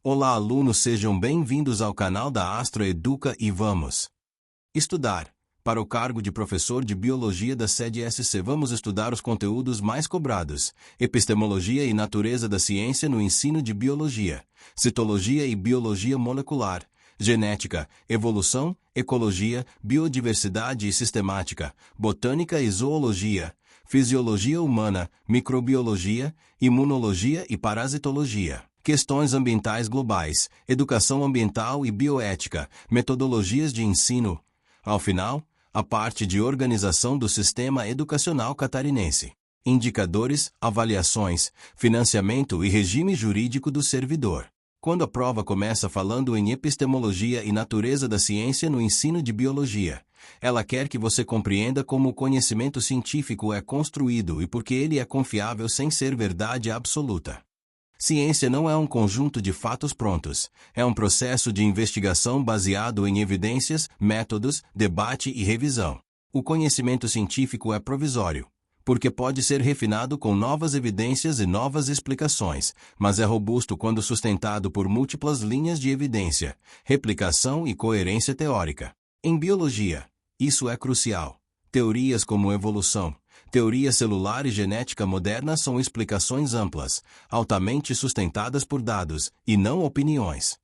Olá, alunos, sejam bem-vindos ao canal da Astro Educa e vamos estudar. Para o cargo de professor de Biologia da sede SC, vamos estudar os conteúdos mais cobrados: epistemologia e natureza da ciência no ensino de biologia, citologia e biologia molecular, genética, evolução, ecologia, biodiversidade e sistemática, botânica e zoologia, fisiologia humana, microbiologia, imunologia e parasitologia. Questões ambientais globais, educação ambiental e bioética, metodologias de ensino. Ao final, a parte de organização do sistema educacional catarinense. Indicadores, avaliações, financiamento e regime jurídico do servidor. Quando a prova começa falando em epistemologia e natureza da ciência no ensino de biologia, ela quer que você compreenda como o conhecimento científico é construído e por que ele é confiável sem ser verdade absoluta. Ciência não é um conjunto de fatos prontos, é um processo de investigação baseado em evidências, métodos, debate e revisão. O conhecimento científico é provisório, porque pode ser refinado com novas evidências e novas explicações, mas é robusto quando sustentado por múltiplas linhas de evidência, replicação e coerência teórica. Em biologia, isso é crucial. Teorias como evolução, teoria celular e genética moderna são explicações amplas, altamente sustentadas por dados, e não opiniões.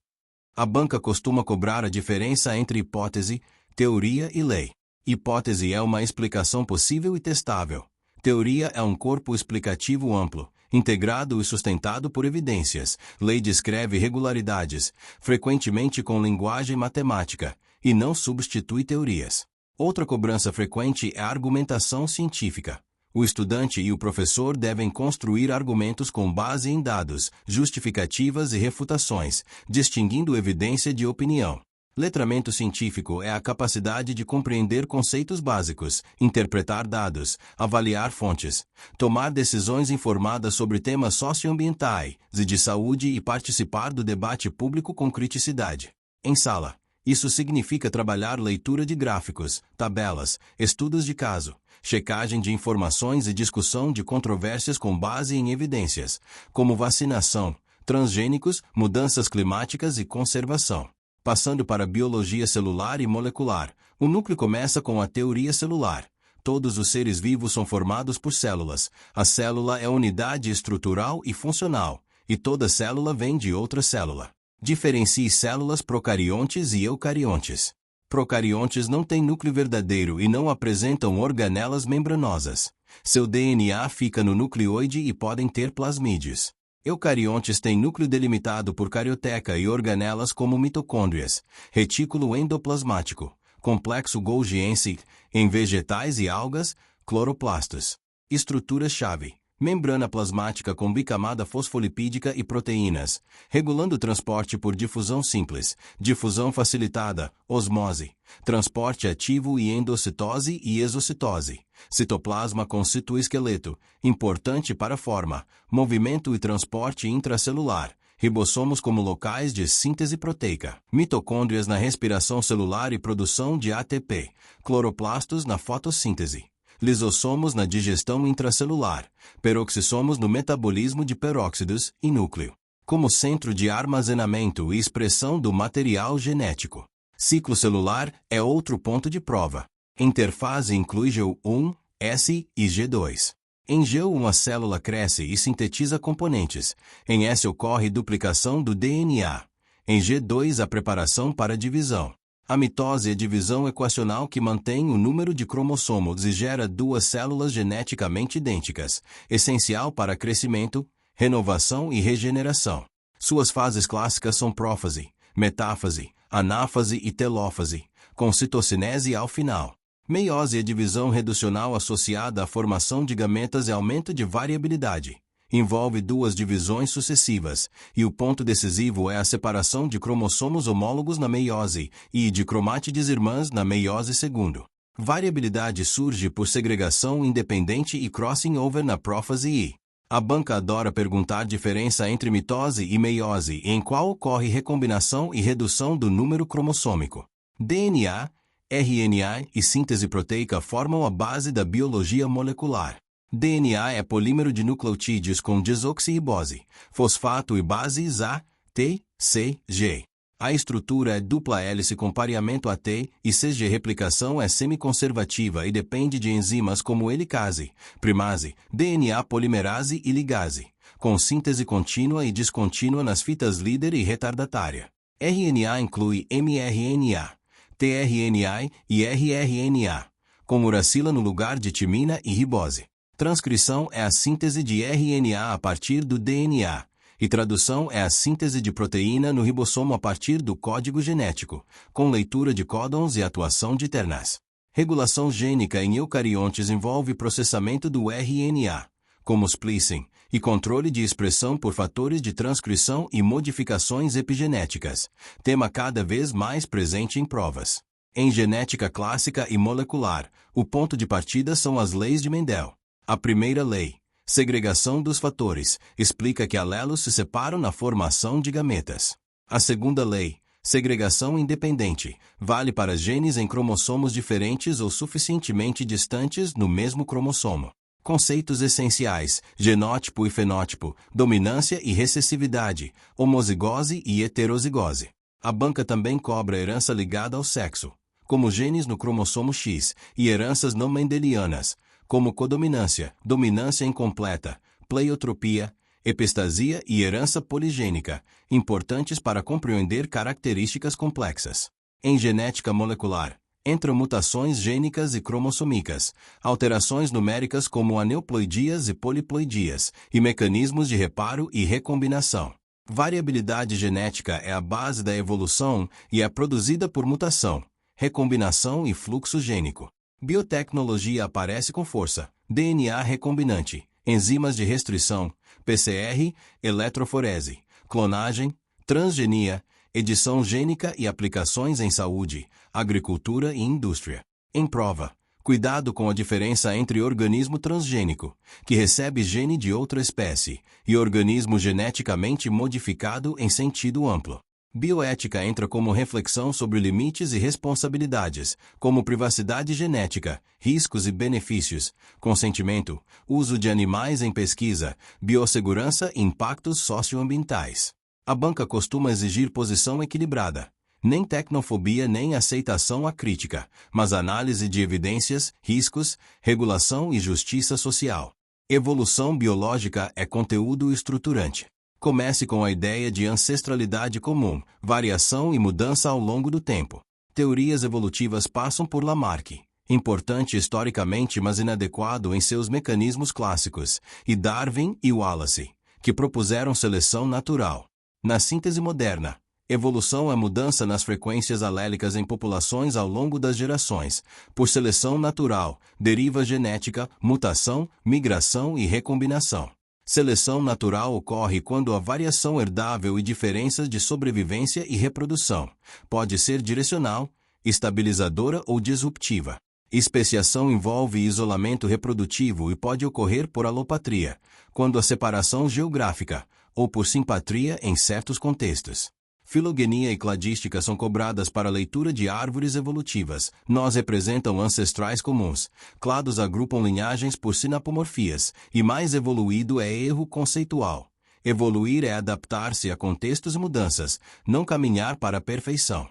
A banca costuma cobrar a diferença entre hipótese, teoria e lei. Hipótese é uma explicação possível e testável. Teoria é um corpo explicativo amplo, integrado e sustentado por evidências. Lei descreve regularidades, frequentemente com linguagem matemática, e não substitui teorias. Outra cobrança frequente é a argumentação científica. O estudante e o professor devem construir argumentos com base em dados, justificativas e refutações, distinguindo evidência de opinião. Letramento científico é a capacidade de compreender conceitos básicos, interpretar dados, avaliar fontes, tomar decisões informadas sobre temas socioambientais e de saúde e participar do debate público com criticidade. Em sala, isso significa trabalhar leitura de gráficos, tabelas, estudos de caso, checagem de informações e discussão de controvérsias com base em evidências, como vacinação, transgênicos, mudanças climáticas e conservação. Passando para a biologia celular e molecular, o núcleo começa com a teoria celular. Todos os seres vivos são formados por células. A célula é unidade estrutural e funcional, e toda célula vem de outra célula. Diferencie células procariontes e eucariontes. Procariontes não têm núcleo verdadeiro e não apresentam organelas membranosas. Seu DNA fica no nucleoide e podem ter plasmídeos. Eucariontes têm núcleo delimitado por carioteca e organelas como mitocôndrias, retículo endoplasmático, complexo golgiense, em vegetais e algas, cloroplastos. Estruturas-chave: membrana plasmática com bicamada fosfolipídica e proteínas, regulando o transporte por difusão simples, difusão facilitada, osmose, transporte ativo e endocitose e exocitose, citoplasma com citoesqueleto, importante para a forma, movimento e transporte intracelular, ribossomos como locais de síntese proteica, mitocôndrias na respiração celular e produção de ATP, cloroplastos na fotossíntese, lisossomos na digestão intracelular, peroxissomos no metabolismo de peróxidos e núcleo, como centro de armazenamento e expressão do material genético. Ciclo celular é outro ponto de prova. Interfase inclui G1, S e G2. Em G1 a célula cresce e sintetiza componentes. Em S ocorre duplicação do DNA. Em G2 a preparação para a divisão. A mitose é a divisão equacional que mantém o número de cromossomos e gera duas células geneticamente idênticas, essencial para crescimento, renovação e regeneração. Suas fases clássicas são prófase, metáfase, anáfase e telófase, com citocinese ao final. Meiose é a divisão reducional associada à formação de gametas e aumento de variabilidade. Envolve duas divisões sucessivas, e o ponto decisivo é a separação de cromossomos homólogos na meiose e de cromátides irmãs na meiose segundo. Variabilidade surge por segregação independente e crossing over na prófase e a banca adora perguntar diferença entre mitose e meiose em qual ocorre recombinação e redução do número cromossômico. DNA, RNA e síntese proteica formam a base da biologia molecular. DNA é polímero de nucleotídeos com desoxirribose, fosfato e bases A, T, C, G. A estrutura é dupla hélice com pareamento AT e CG. Replicação é semiconservativa e depende de enzimas como helicase, primase, DNA polimerase e ligase, com síntese contínua e descontínua nas fitas líder e retardatária. RNA inclui mRNA, tRNA e rRNA, com uracila no lugar de timina e ribose. Transcrição é a síntese de RNA a partir do DNA, e tradução é a síntese de proteína no ribossomo a partir do código genético, com leitura de códons e atuação de ternas. Regulação gênica em eucariontes envolve processamento do RNA, como splicing, e controle de expressão por fatores de transcrição e modificações epigenéticas, tema cada vez mais presente em provas. Em genética clássica e molecular, o ponto de partida são as leis de Mendel. A primeira lei, segregação dos fatores, explica que alelos se separam na formação de gametas. A segunda lei, segregação independente, vale para genes em cromossomos diferentes ou suficientemente distantes no mesmo cromossomo. Conceitos essenciais, genótipo e fenótipo, dominância e recessividade, homozigose e heterozigose. A banca também cobra herança ligada ao sexo, como genes no cromossomo X, e heranças não mendelianas, como codominância, dominância incompleta, pleiotropia, epistasia e herança poligênica, importantes para compreender características complexas. Em genética molecular, entram mutações gênicas e cromossômicas, alterações numéricas como aneuploidias e poliploidias, e mecanismos de reparo e recombinação. Variabilidade genética é a base da evolução e é produzida por mutação, recombinação e fluxo gênico. Biotecnologia aparece com força, DNA recombinante, enzimas de restrição, PCR, eletroforese, clonagem, transgenia, edição gênica e aplicações em saúde, agricultura e indústria. Em prova, cuidado com a diferença entre organismo transgênico, que recebe gene de outra espécie, e organismo geneticamente modificado em sentido amplo. Bioética entra como reflexão sobre limites e responsabilidades, como privacidade genética, riscos e benefícios, consentimento, uso de animais em pesquisa, biossegurança e impactos socioambientais. A banca costuma exigir posição equilibrada, nem tecnofobia nem aceitação à crítica, mas análise de evidências, riscos, regulação e justiça social. Evolução biológica é conteúdo estruturante. Comece com a ideia de ancestralidade comum, variação e mudança ao longo do tempo. Teorias evolutivas passam por Lamarck, importante historicamente mas inadequado em seus mecanismos clássicos, e Darwin e Wallace, que propuseram seleção natural. Na síntese moderna, evolução é mudança nas frequências alélicas em populações ao longo das gerações, por seleção natural, deriva genética, mutação, migração e recombinação. Seleção natural ocorre quando a variação herdável e diferenças de sobrevivência e reprodução pode ser direcional, estabilizadora ou disruptiva. Especiação envolve isolamento reprodutivo e pode ocorrer por alopatria, quando a separação geográfica, ou por simpatria em certos contextos. Filogenia e cladística são cobradas para a leitura de árvores evolutivas. Nós representam ancestrais comuns. Clados agrupam linhagens por sinapomorfias, e mais evoluído é erro conceitual. Evoluir é adaptar-se a contextos e mudanças, não caminhar para a perfeição.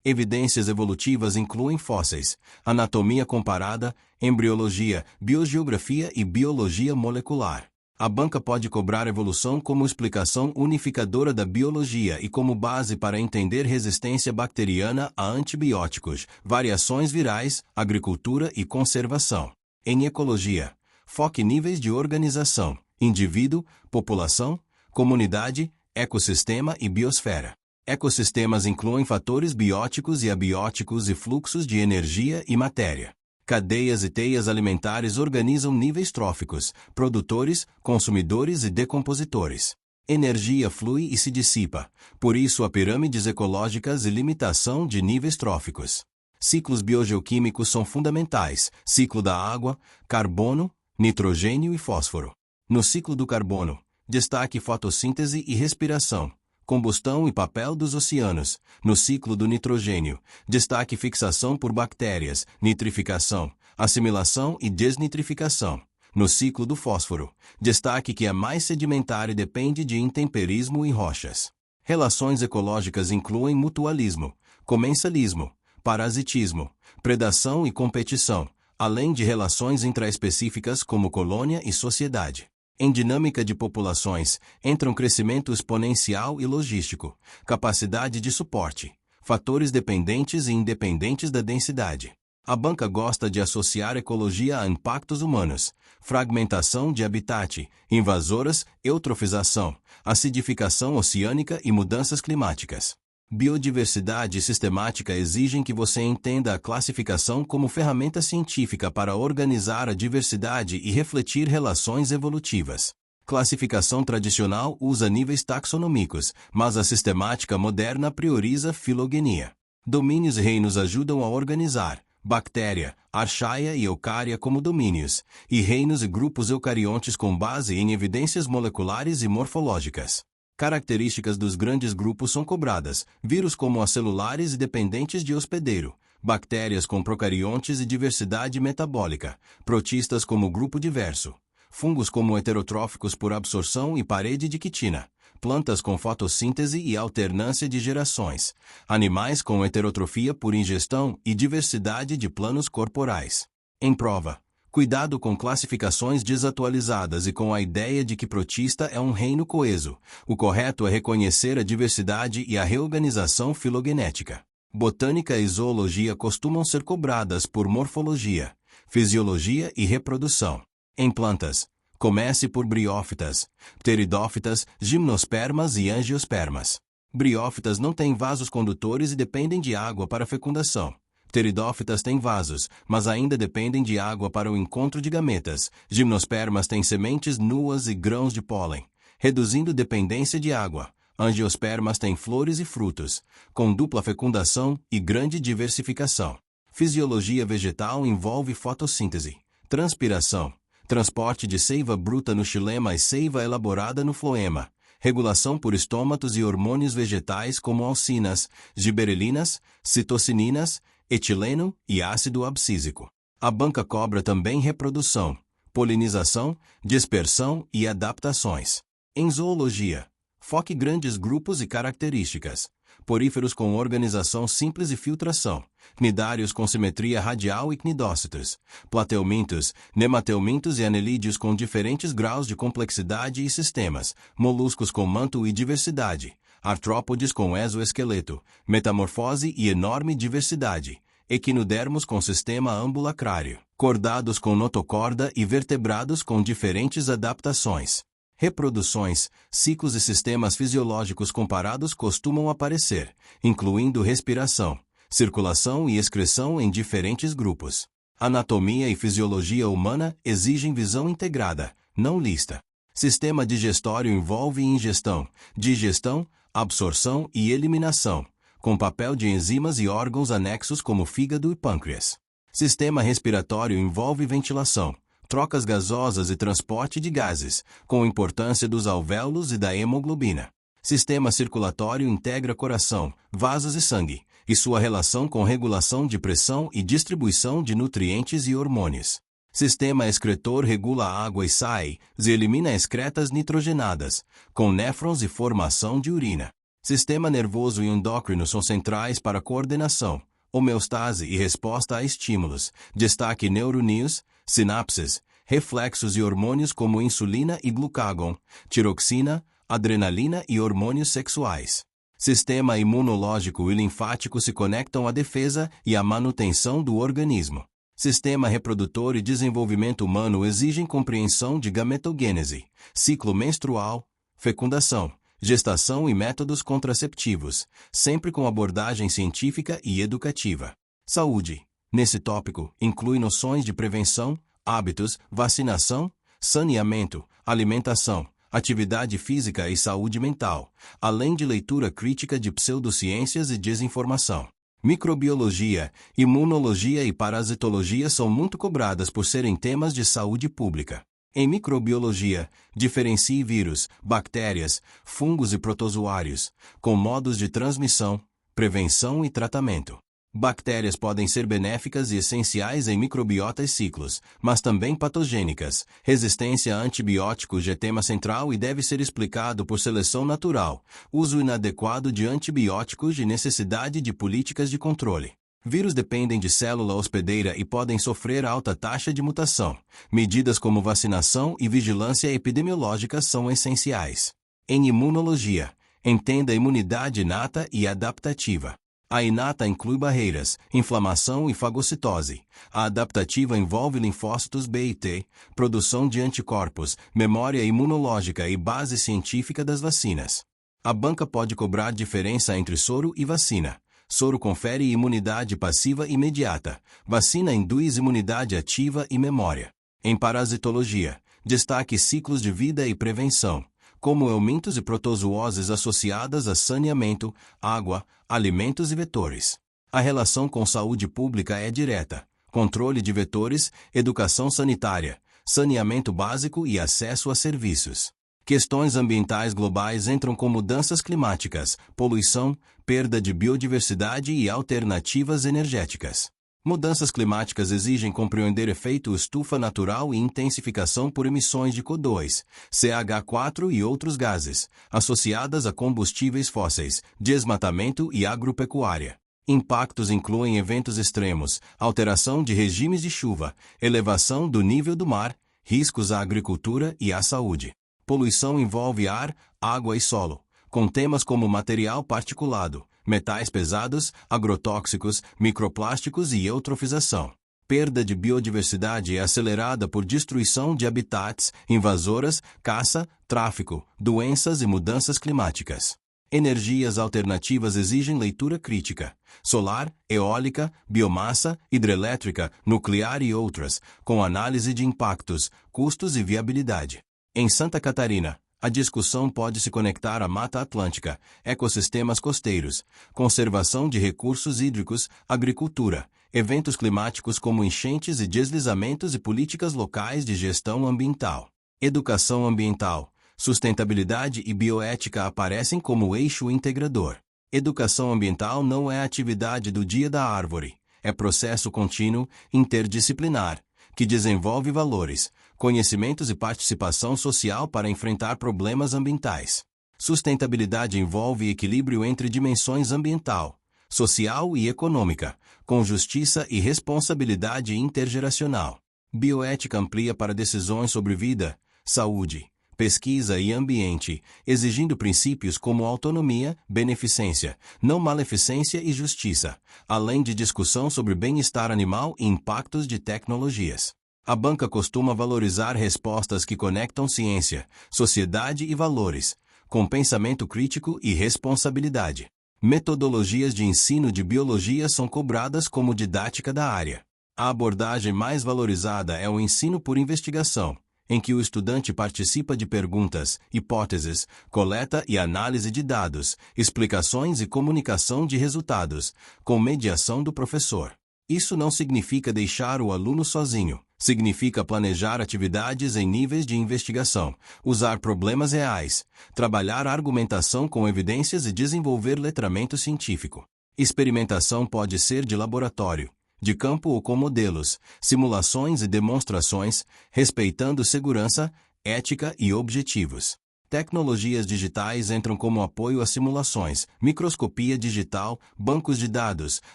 Evidências evolutivas incluem fósseis, anatomia comparada, embriologia, biogeografia e biologia molecular. A banca pode cobrar evolução como explicação unificadora da biologia e como base para entender resistência bacteriana a antibióticos, variações virais, agricultura e conservação. Em ecologia, foque níveis de organização, indivíduo, população, comunidade, ecossistema e biosfera. Ecossistemas incluem fatores bióticos e abióticos e fluxos de energia e matéria. Cadeias e teias alimentares organizam níveis tróficos, produtores, consumidores e decompositores. Energia flui e se dissipa, por isso há pirâmides ecológicas e limitação de níveis tróficos. Ciclos biogeoquímicos são fundamentais: ciclo da água, carbono, nitrogênio e fósforo. No ciclo do carbono, destaque fotossíntese e respiração, combustão e papel dos oceanos. No ciclo do nitrogênio, destaque fixação por bactérias, nitrificação, assimilação e desnitrificação. No ciclo do fósforo, destaque que é mais sedimentar e depende de intemperismo e rochas. Relações ecológicas incluem mutualismo, comensalismo, parasitismo, predação e competição, além de relações intraespecíficas como colônia e sociedade. Em dinâmica de populações, entram crescimento exponencial e logístico, capacidade de suporte, fatores dependentes e independentes da densidade. A banca gosta de associar ecologia a impactos humanos, fragmentação de habitat, invasoras, eutrofização, acidificação oceânica e mudanças climáticas. Biodiversidade sistemática exigem que você entenda a classificação como ferramenta científica para organizar a diversidade e refletir relações evolutivas. Classificação tradicional usa níveis taxonômicos, mas a sistemática moderna prioriza filogenia. Domínios e reinos ajudam a organizar bactéria, archaia e eucária como domínios, e reinos e grupos eucariontes com base em evidências moleculares e morfológicas. Características dos grandes grupos são cobradas, vírus como acelulares e dependentes de hospedeiro, bactérias com procariontes e diversidade metabólica, protistas como grupo diverso, fungos como heterotróficos por absorção e parede de quitina, plantas com fotossíntese e alternância de gerações, animais com heterotrofia por ingestão e diversidade de planos corporais. Em prova, cuidado com classificações desatualizadas e com a ideia de que protista é um reino coeso. O correto é reconhecer a diversidade e a reorganização filogenética. Botânica e zoologia costumam ser cobradas por morfologia, fisiologia e reprodução. Em plantas, comece por briófitas, pteridófitas, gimnospermas e angiospermas. Briófitas não têm vasos condutores e dependem de água para fecundação. Pteridófitas têm vasos, mas ainda dependem de água para o encontro de gametas. Gimnospermas têm sementes nuas e grãos de pólen, reduzindo dependência de água. Angiospermas têm flores e frutos, com dupla fecundação e grande diversificação. Fisiologia vegetal envolve fotossíntese, transpiração, transporte de seiva bruta no xilema e seiva elaborada no floema, regulação por estômatos e hormônios vegetais como alcinas, giberelinas, citocininas, etileno e ácido abscísico. A banca cobra também reprodução, polinização, dispersão e adaptações. Em zoologia, foque grandes grupos e características. Poríferos com organização simples e filtração, cnidários com simetria radial e cnidócitos, plateumintos, nemateumintos e anelídeos com diferentes graus de complexidade e sistemas, moluscos com manto e diversidade, artrópodes com exoesqueleto, metamorfose e enorme diversidade, equinodermos com sistema ambulacrário, cordados com notocorda e vertebrados com diferentes adaptações. Reproduções, ciclos e sistemas fisiológicos comparados costumam aparecer, incluindo respiração, circulação e excreção em diferentes grupos. Anatomia e fisiologia humana exigem visão integrada, não lista. Sistema digestório envolve ingestão, digestão, absorção e eliminação, com papel de enzimas e órgãos anexos como fígado e pâncreas. Sistema respiratório envolve ventilação, trocas gasosas e transporte de gases, com importância dos alvéolos e da hemoglobina. Sistema circulatório integra coração, vasos e sangue, e sua relação com regulação de pressão e distribuição de nutrientes e hormônios. Sistema excretor regula água e sais e elimina excretas nitrogenadas, com néfrons e formação de urina. Sistema nervoso e endócrino são centrais para coordenação, homeostase e resposta a estímulos. Destaque neuroníneos, sinapses, reflexos e hormônios como insulina e glucagon, tiroxina, adrenalina e hormônios sexuais. Sistema imunológico e linfático se conectam à defesa e à manutenção do organismo. Sistema reprodutor e desenvolvimento humano exigem compreensão de gametogênese, ciclo menstrual, fecundação, gestação e métodos contraceptivos, sempre com abordagem científica e educativa. Saúde. Nesse tópico, inclui noções de prevenção, hábitos, vacinação, saneamento, alimentação, atividade física e saúde mental, além de leitura crítica de pseudociências e desinformação. Microbiologia, imunologia e parasitologia são muito cobradas por serem temas de saúde pública. Em microbiologia, diferencie vírus, bactérias, fungos e protozoários, com modos de transmissão, prevenção e tratamento. Bactérias podem ser benéficas e essenciais em microbiota e ciclos, mas também patogênicas. Resistência a antibióticos é tema central e deve ser explicado por seleção natural, uso inadequado de antibióticos e necessidade de políticas de controle. Vírus dependem de célula hospedeira e podem sofrer alta taxa de mutação. Medidas como vacinação e vigilância epidemiológica são essenciais. Em imunologia, entenda imunidade inata e adaptativa. A inata inclui barreiras, inflamação e fagocitose. A adaptativa envolve linfócitos B e T, produção de anticorpos, memória imunológica e base científica das vacinas. A banca pode cobrar diferença entre soro e vacina. Soro confere imunidade passiva imediata. Vacina induz imunidade ativa e memória. Em parasitologia, destaque ciclos de vida e prevenção, como eumintos e protozooses associadas a saneamento, água, alimentos e vetores. A relação com saúde pública é direta. Controle de vetores, educação sanitária, saneamento básico e acesso a serviços. Questões ambientais globais entram com mudanças climáticas, poluição, perda de biodiversidade e alternativas energéticas. Mudanças climáticas exigem compreender efeito estufa natural e intensificação por emissões de CO2, CH4 e outros gases, associadas a combustíveis fósseis, desmatamento e agropecuária. Impactos incluem eventos extremos, alteração de regimes de chuva, elevação do nível do mar, riscos à agricultura e à saúde. Poluição envolve ar, água e solo, com temas como material particulado, metais pesados, agrotóxicos, microplásticos e eutrofização. Perda de biodiversidade é acelerada por destruição de habitats, invasoras, caça, tráfico, doenças e mudanças climáticas. Energias alternativas exigem leitura crítica. Solar, eólica, biomassa, hidrelétrica, nuclear e outras, com análise de impactos, custos e viabilidade. Em Santa Catarina, a discussão pode se conectar à Mata Atlântica, ecossistemas costeiros, conservação de recursos hídricos, agricultura, eventos climáticos como enchentes e deslizamentos e políticas locais de gestão ambiental. Educação ambiental, sustentabilidade e bioética aparecem como eixo integrador. Educação ambiental não é atividade do dia da árvore, é processo contínuo, interdisciplinar, que desenvolve valores, conhecimentos e participação social para enfrentar problemas ambientais. Sustentabilidade envolve equilíbrio entre dimensões ambiental, social e econômica, com justiça e responsabilidade intergeracional. Bioética amplia para decisões sobre vida, saúde, pesquisa e ambiente, exigindo princípios como autonomia, beneficência, não maleficência e justiça, além de discussão sobre bem-estar animal e impactos de tecnologias. A banca costuma valorizar respostas que conectam ciência, sociedade e valores, com pensamento crítico e responsabilidade. Metodologias de ensino de biologia são cobradas como didática da área. A abordagem mais valorizada é o ensino por investigação, em que o estudante participa de perguntas, hipóteses, coleta e análise de dados, explicações e comunicação de resultados, com mediação do professor. Isso não significa deixar o aluno sozinho. Significa planejar atividades em níveis de investigação, usar problemas reais, trabalhar a argumentação com evidências e desenvolver letramento científico. Experimentação pode ser de laboratório, de campo ou com modelos, simulações e demonstrações, respeitando segurança, ética e objetivos. Tecnologias digitais entram como apoio a simulações, microscopia digital, bancos de dados,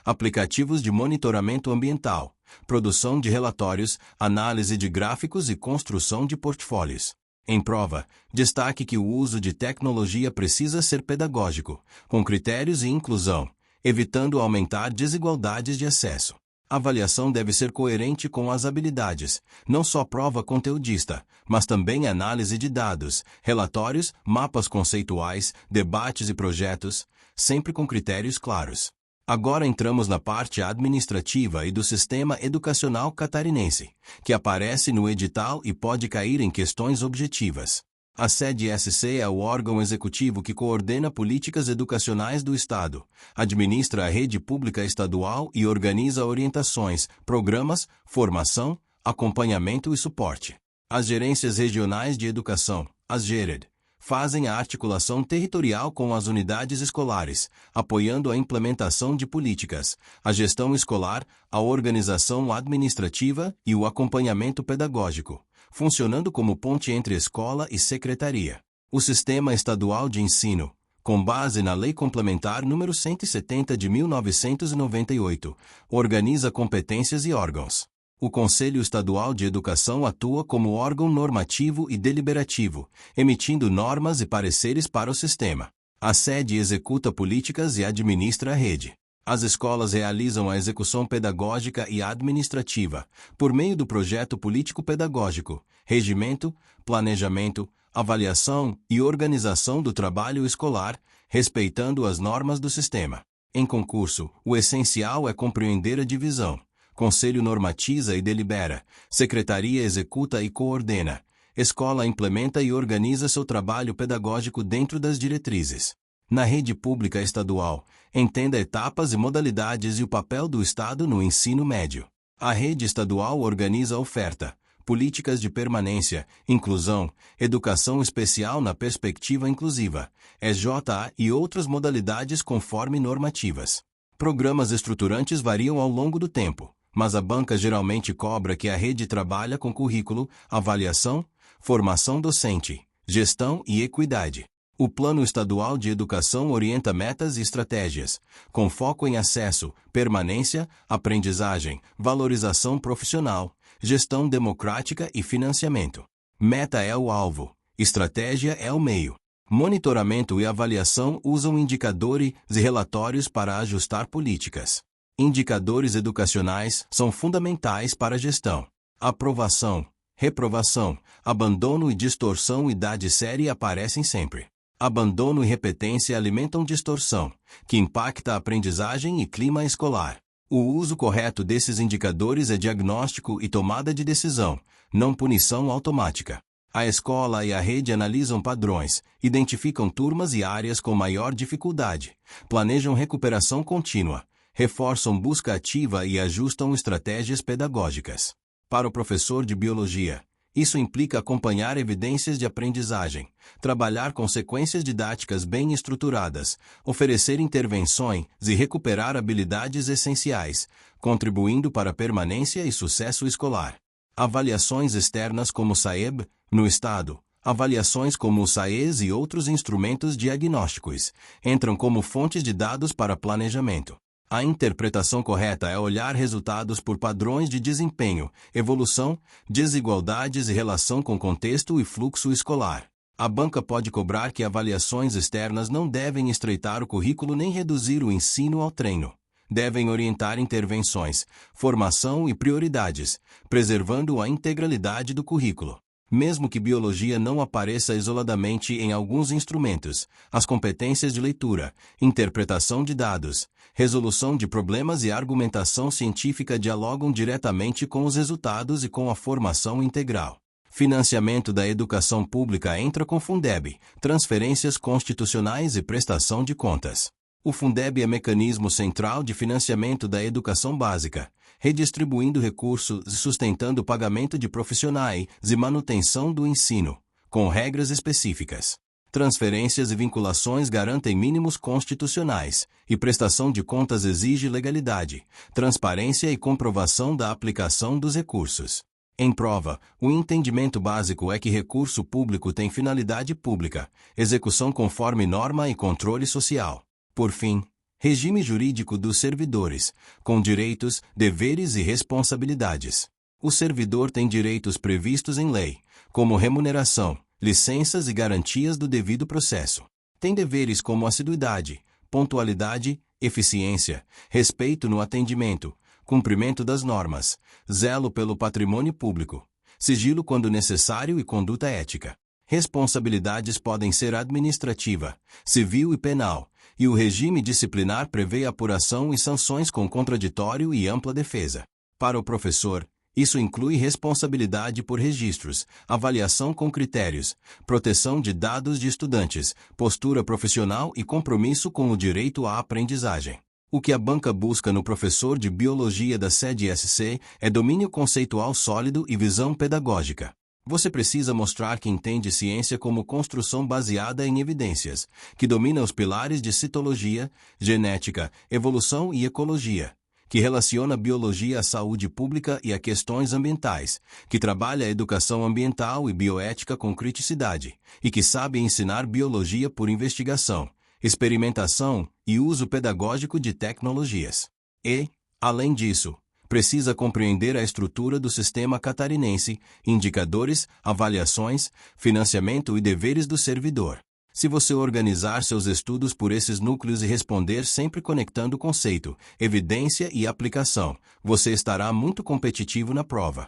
aplicativos de monitoramento ambiental, produção de relatórios, análise de gráficos e construção de portfólios. Em prova, destaque que o uso de tecnologia precisa ser pedagógico, com critérios e inclusão, evitando aumentar desigualdades de acesso. A avaliação deve ser coerente com as habilidades, não só prova conteudista, mas também análise de dados, relatórios, mapas conceituais, debates e projetos, sempre com critérios claros. Agora entramos na parte administrativa e do sistema educacional catarinense, que aparece no edital e pode cair em questões objetivas. A CEDSC é o órgão executivo que coordena políticas educacionais do Estado, administra a rede pública estadual e organiza orientações, programas, formação, acompanhamento e suporte. As gerências regionais de educação, as GERED, fazem a articulação territorial com as unidades escolares, apoiando a implementação de políticas, a gestão escolar, a organização administrativa e o acompanhamento pedagógico, funcionando como ponte entre escola e secretaria. O Sistema Estadual de Ensino, com base na Lei Complementar nº 170 de 1998, organiza competências e órgãos. O Conselho Estadual de Educação atua como órgão normativo e deliberativo, emitindo normas e pareceres para o sistema. A sede executa políticas e administra a rede. As escolas realizam a execução pedagógica e administrativa, por meio do projeto político-pedagógico, regimento, planejamento, avaliação e organização do trabalho escolar, respeitando as normas do sistema. Em concurso, o essencial é compreender a divisão. Conselho normatiza e delibera, secretaria executa e coordena, escola implementa e organiza seu trabalho pedagógico dentro das diretrizes. Na rede pública estadual, entenda etapas e modalidades e o papel do Estado no ensino médio. A rede estadual organiza a oferta, políticas de permanência, inclusão, educação especial na perspectiva inclusiva, EJA e outras modalidades conforme normativas. Programas estruturantes variam ao longo do tempo, mas a banca geralmente cobra que a rede trabalha com currículo, avaliação, formação docente, gestão e equidade. O Plano Estadual de Educação orienta metas e estratégias, com foco em acesso, permanência, aprendizagem, valorização profissional, gestão democrática e financiamento. Meta é o alvo, estratégia é o meio. Monitoramento e avaliação usam indicadores e relatórios para ajustar políticas. Indicadores educacionais são fundamentais para a gestão. Aprovação, reprovação, abandono e distorção idade série aparecem sempre. Abandono e repetência alimentam distorção, que impacta a aprendizagem e clima escolar. O uso correto desses indicadores é diagnóstico e tomada de decisão, não punição automática. A escola e a rede analisam padrões, identificam turmas e áreas com maior dificuldade, planejam recuperação contínua, reforçam busca ativa e ajustam estratégias pedagógicas. Para o professor de biologia, isso implica acompanhar evidências de aprendizagem, trabalhar com sequências didáticas bem estruturadas, oferecer intervenções e recuperar habilidades essenciais, contribuindo para a permanência e sucesso escolar. Avaliações externas como o SAEB, no Estado, avaliações como o SAES e outros instrumentos diagnósticos, entram como fontes de dados para planejamento. A interpretação correta é olhar resultados por padrões de desempenho, evolução, desigualdades e relação com contexto e fluxo escolar. A banca pode cobrar que avaliações externas não devem estreitar o currículo nem reduzir o ensino ao treino. Devem orientar intervenções, formação e prioridades, preservando a integralidade do currículo. Mesmo que biologia não apareça isoladamente em alguns instrumentos, as competências de leitura, interpretação de dados, resolução de problemas e argumentação científica dialogam diretamente com os resultados e com a formação integral. Financiamento da educação pública entra com Fundeb, transferências constitucionais e prestação de contas. O Fundeb é mecanismo central de financiamento da educação básica, redistribuindo recursos e sustentando o pagamento de profissionais e manutenção do ensino, com regras específicas. Transferências e vinculações garantem mínimos constitucionais, e prestação de contas exige legalidade, transparência e comprovação da aplicação dos recursos. Em prova, o entendimento básico é que recurso público tem finalidade pública, execução conforme norma e controle social. Por fim, regime jurídico dos servidores, com direitos, deveres e responsabilidades. O servidor tem direitos previstos em lei, como remuneração, licenças e garantias do devido processo. Tem deveres como assiduidade, pontualidade, eficiência, respeito no atendimento, cumprimento das normas, zelo pelo patrimônio público, sigilo quando necessário e conduta ética. Responsabilidades podem ser administrativa, civil e penal, e o regime disciplinar prevê apuração e sanções com contraditório e ampla defesa. Para o professor, isso inclui responsabilidade por registros, avaliação com critérios, proteção de dados de estudantes, postura profissional e compromisso com o direito à aprendizagem. O que a banca busca no professor de biologia da SEDESC é domínio conceitual sólido e visão pedagógica. Você precisa mostrar que entende ciência como construção baseada em evidências, que domina os pilares de citologia, genética, evolução e ecologia, que relaciona biologia à saúde pública e a questões ambientais, que trabalha a educação ambiental e bioética com criticidade, e que sabe ensinar biologia por investigação, experimentação e uso pedagógico de tecnologias. E, além disso, precisa compreender a estrutura do sistema catarinense, indicadores, avaliações, financiamento e deveres do servidor. Se você organizar seus estudos por esses núcleos e responder sempre conectando conceito, evidência e aplicação, você estará muito competitivo na prova.